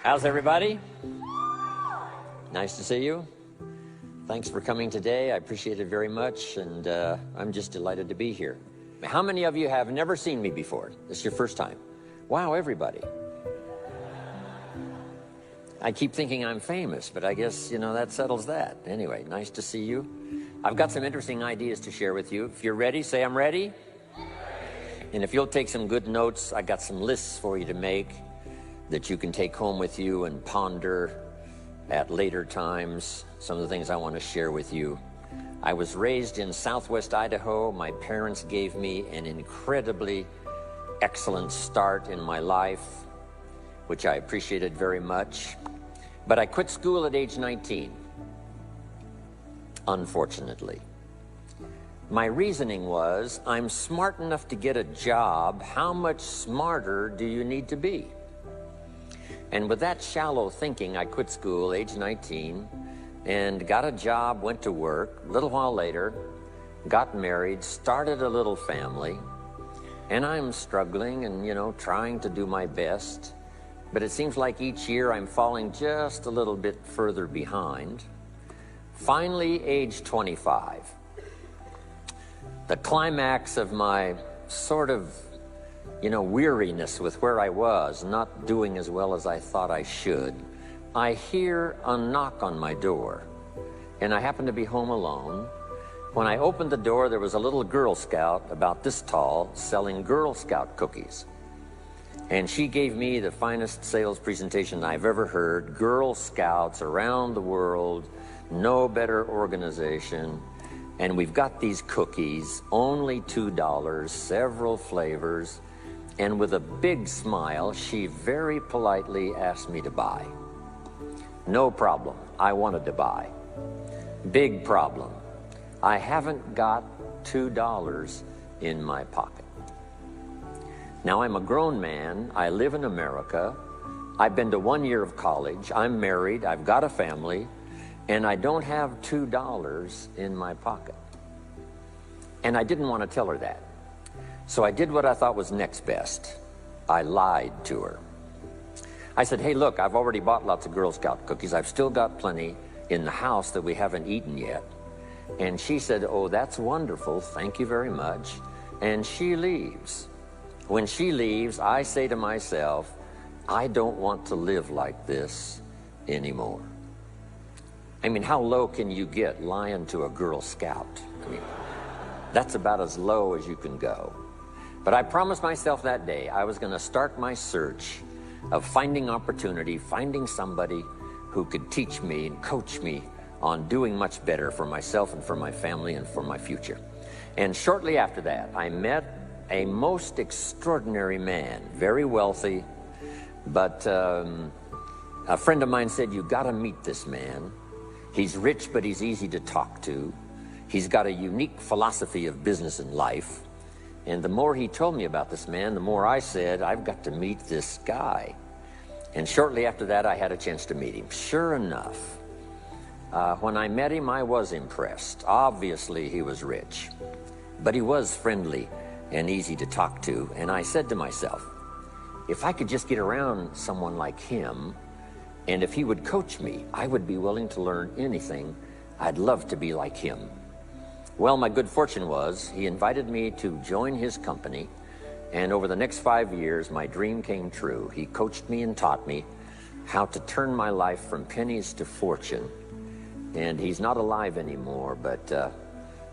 How's everybody? Nice to see you. Thanks for coming today. I appreciate it very much, and I'm just delighted to be here. How many of you have never seen me before? This is your first time. Wow, everybody. I keep thinking I'm famous, but I guess, that settles that. Anyway, nice to see you. I've got some interesting ideas to share with you. If you're ready, say I'm ready. And if you'll take some good notes, I got some lists for you to make that you can take home with you and ponder at later times. Some of the things I want to share with you. I was raised in Southwest Idaho. My parents gave me an incredibly excellent start in my life, which I appreciated very much. But I quit school at age 19, unfortunately. My reasoning was, I'm smart enough to get a job. How much smarter do you need to be? And with that shallow thinking, I quit school, age 19, and got a job, went to work. A little while later, got married, started a little family, and I'm struggling and, trying to do my best. But it seems like each year I'm falling just a little bit further behind. Finally, age 25. The climax of my sort of weariness with where I was, not doing as well as I thought I should. I hear a knock on my door, and I happen to be home alone. When I opened the door, there was a little Girl Scout about this tall selling Girl Scout cookies. And she gave me the finest sales presentation I've ever heard. Girl Scouts around the world, no better organization. And we've got these cookies, only $2, several flavors. And with a big smile, she very politely asked me to buy. No problem, I wanted to buy. Big problem, I haven't got $2 in my pocket. Now, I'm a grown man, I live in America, I've been to 1 year of college, I'm married, I've got a family, and I don't have $2 in my pocket. And I didn't want to tell her that. So I did what I thought was next best. I lied to her. I said, hey, look, I've already bought lots of Girl Scout cookies. I've still got plenty in the house that we haven't eaten yet. And she said, oh, that's wonderful. Thank you very much. And she leaves. When she leaves, I say to myself, I don't want to live like this anymore. I mean, how low can you get lying to a Girl Scout? I mean, that's about as low as you can go. But I promised myself that day I was going to start my search of finding opportunity, finding somebody who could teach me and coach me on doing much better for myself and for my family and for my future. And shortly after that, I met a most extraordinary man, very wealthy, but a friend of mine said, you got to meet this man. He's rich, but he's easy to talk to. He's got a unique philosophy of business and life. And the more he told me about this man, the more I said, I've got to meet this guy. And shortly after that, I had a chance to meet him. Sure enough, when I met him, I was impressed. Obviously, he was rich, but he was friendly and easy to talk to. And I said to myself, if I could just get around someone like him, and if he would coach me, I would be willing to learn anything. I'd love to be like him. Well, my good fortune was he invited me to join his company, and over the next 5 years, my dream came true. He coached me and taught me how to turn my life from pennies to fortune. And he's not alive anymore, but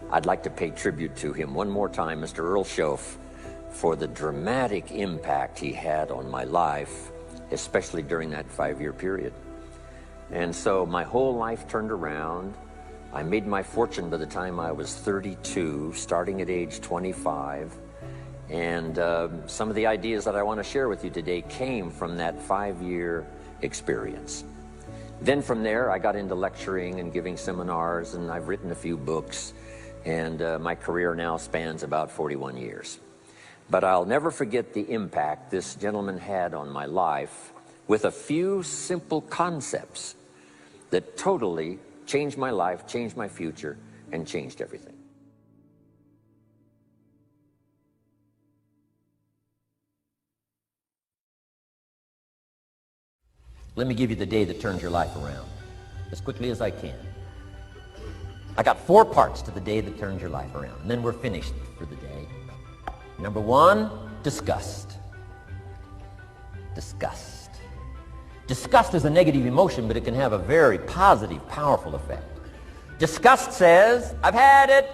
I'd like to pay tribute to him one more time, Mr. Earl Schoaf, for the dramatic impact he had on my life, especially during that 5-year period. And so my whole life turned around. I made my fortune by the time I was 32, starting at age 25. And some of the ideas that I want to share with you today came from that 5-year experience. Then from there, I got into lecturing and giving seminars, and I've written a few books, and my career now spans about 41 years. But I'll never forget the impact this gentleman had on my life with a few simple concepts that totally changed my life, changed my future, and changed everything. Let me give you the day that turns your life around as quickly as I can. I got 4 parts to the day that turns your life around, and then we're finished for the day. Number 1, disgust. Disgust. Disgust is a negative emotion, but it can have a very positive, powerful effect. Disgust says, I've had it.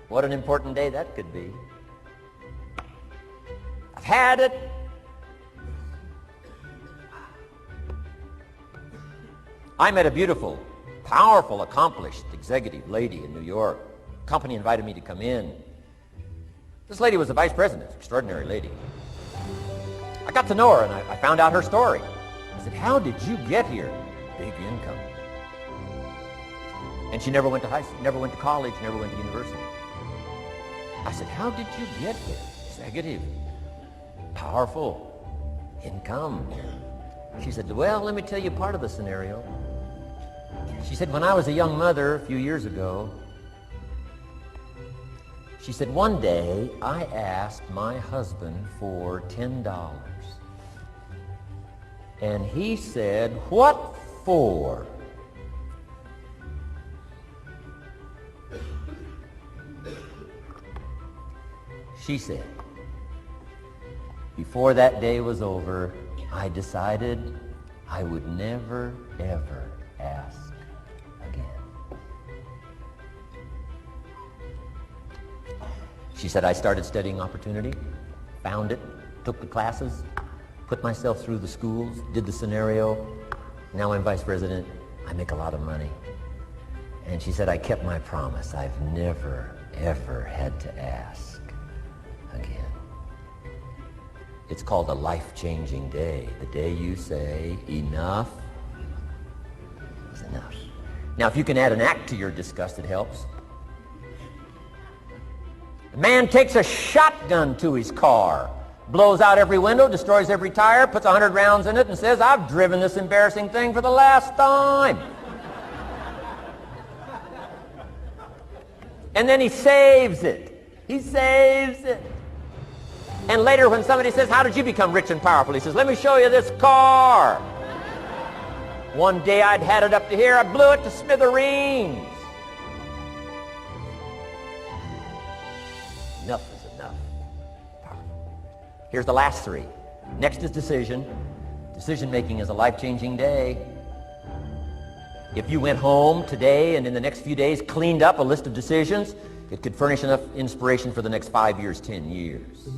What an important day that could be. I've had it. I met a beautiful, powerful, accomplished executive lady in New York. The company invited me to come in. This lady was the vice president, extraordinary lady. I got to know her and I found out her story. I said, how did you get here? Big income. And she never went to high school, never went to college, never went to university. I said, how did you get here? Executive, powerful, income. She said, well, let me tell you part of the scenario. She said, when I was a young mother a few years ago, she said, one day I asked my husband for $10. And he said, what for? She said, before that day was over, I decided I would never, ever ask again. She said, I started studying opportunity, found it, took the classes, put myself through the schools, did the scenario. Now I'm vice president. I make a lot of money. And she said, I kept my promise. I've never, ever had to ask again. It's called a life-changing day. The day you say, enough is enough. Now, if you can add an act to your disgust, it helps. A man takes a shotgun to his car, blows out every window, destroys every tire, puts 100 rounds in it, and says, I've driven this embarrassing thing for the last time. And then he saves it. He saves it. And later when somebody says, how did you become rich and powerful? He says, let me show you this car. One day I'd had it up to here. I blew it to smithereens. Enough is enough. Here's the last 3. Next is decision. Decision making is a life-changing day. If you went home today and in the next few days cleaned up a list of decisions, it could furnish enough inspiration for the next 5 years, 10 years.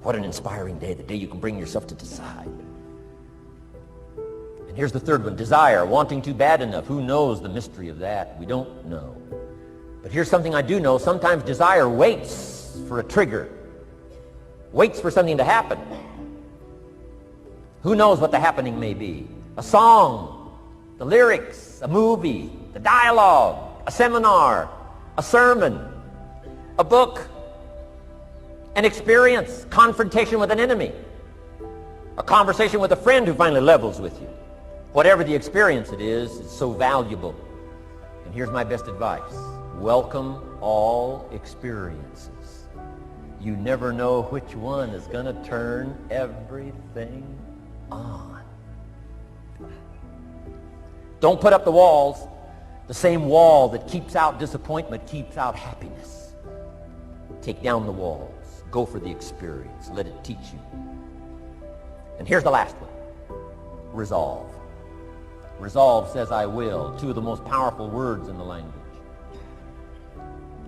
What an inspiring day, the day you can bring yourself to decide. And here's the 3rd one, desire, wanting to bad enough. Who knows the mystery of that? We don't know. But here's something I do know. Sometimes desire waits for a trigger, waits for something to happen. Who knows what the happening may be? A song, the lyrics, a movie, the dialogue, a seminar, a sermon, a book, an experience, confrontation with an enemy, a conversation with a friend who finally levels with you. Whatever the experience it is, it's so valuable. And here's my best advice. Welcome all experiences. You never know which one is going to turn everything on. Don't put up the walls. The same wall that keeps out disappointment keeps out happiness. Take down the walls. Go for the experience. Let it teach you. And here's the last one. Resolve. Resolve says I will. 2 of the most powerful words in the language.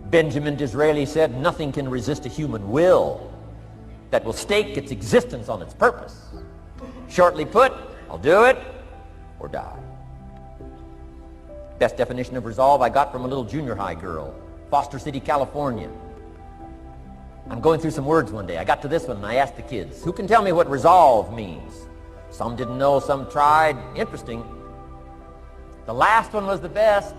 Benjamin Disraeli said, nothing can resist a human will that will stake its existence on its purpose. Shortly put, I'll do it or die. Best definition of resolve I got from a little junior high girl, Foster City, California. I'm going through some words one day. I got to this one and I asked the kids, who can tell me what resolve means? Some didn't know, some tried. Interesting. The last one was the best.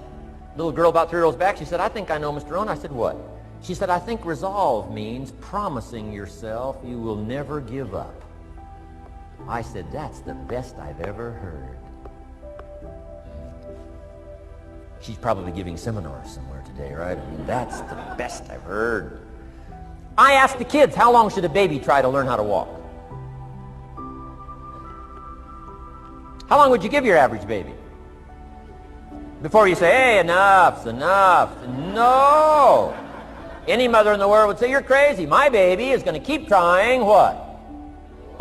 Little girl about 3 rows back, she said, I think I know, Mr. Rohn. I said, what? She said, I think resolve means promising yourself you will never give up. I said, that's the best I've ever heard. She's probably giving seminars somewhere today, right? I mean, that's the best I've heard. I asked the kids, how long should a baby try to learn how to walk? How long would you give your average baby before you say, hey, enough's enough? No. Any mother in the world would say, you're crazy. My baby is going to keep trying what?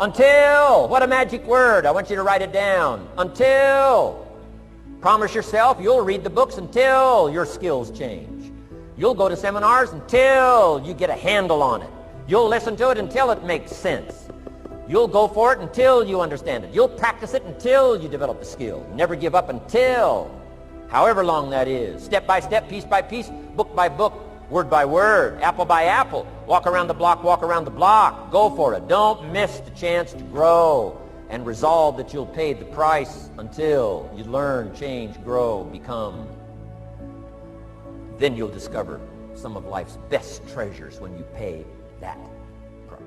Until. What a magic word. I want you to write it down. Until. Promise yourself you'll read the books until your skills change. You'll go to seminars until you get a handle on it. You'll listen to it until it makes sense. You'll go for it until you understand it. You'll practice it until you develop the skill. Never give up until, however long that is. Step by step, piece by piece, book by book, word by word, apple by apple. Walk around the block, walk around the block. Go for it. Don't miss the chance to grow, and resolve that you'll pay the price until you learn, change, grow, become. Then you'll discover some of life's best treasures when you pay that price.